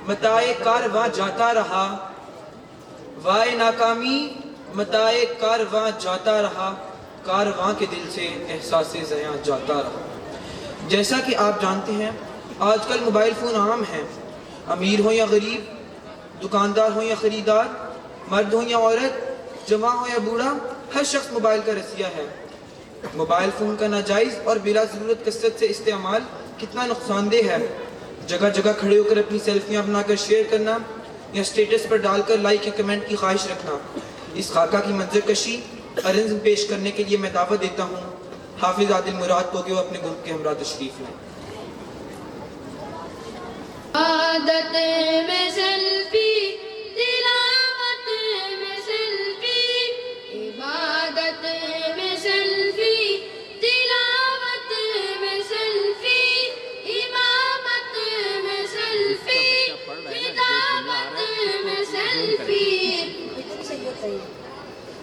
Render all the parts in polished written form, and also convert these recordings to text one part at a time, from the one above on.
متائے کارواں جاتا رہا، وائے ناکامی متائے کارواں جاتا رہا، کارواں کے دل سے احساس زیاں جاتا رہا۔ جیسا کہ آپ جانتے ہیں آج کل موبائل فون عام ہیں، امیر ہو یا غریب، دکاندار ہو یا خریدار، مرد ہو یا عورت، جوان ہو یا بوڑھا، ہر شخص موبائل کا رسیا ہے۔ موبائل فون کا ناجائز اور بلا ضرورت کثرت سے استعمال کتنا نقصان دہ ہے۔ جگہ جگہ کھڑے ہو کر اپنی سیلفیاں بنا کر شیئر کرنا یا اسٹیٹس پر ڈال کر لائک یا کمنٹ کی خواہش رکھنا، اس خاکہ کی منظر کشی اور نظم پیش کرنے کے لیے میں دعوت دیتا ہوں حافظ عادل مراد کو کہ وہ اپنے گروپ کے ہمراہ تشریف لیں۔ عادت میں سیلفی، تلاوت میں سیلفی، عبادت میں سیلفی، تلاوت میں سیلفی، امامت میں سیلفی، خطابت میں سیلفی۔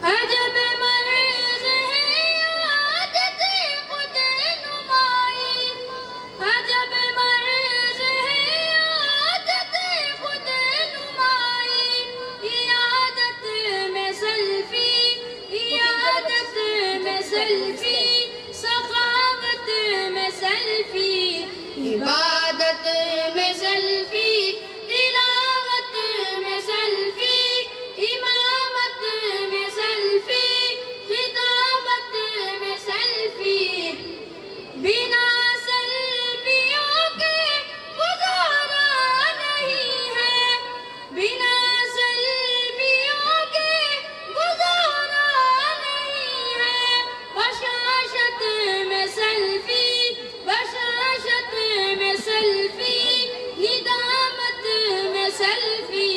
عجب مرض ہے عادت خود نمائی، عجب مرض ہے عادت خود نمائی، عادت میں سیلفی، عادت میں سیلفی، سخاوت میں سیلفی، عبادت میں سیلفی، تلاوت میں سیلفی، امامت میں سیلفی، خطابت میں سیلفی۔ بنا سیلفیوں کے گزارا نہیں ہے، بنا سیلفیوں کے گزارا نہیں ہے۔ بشاشت میں سیلفی، بشاشت میں سیلفی، ندامت میں سیلفی،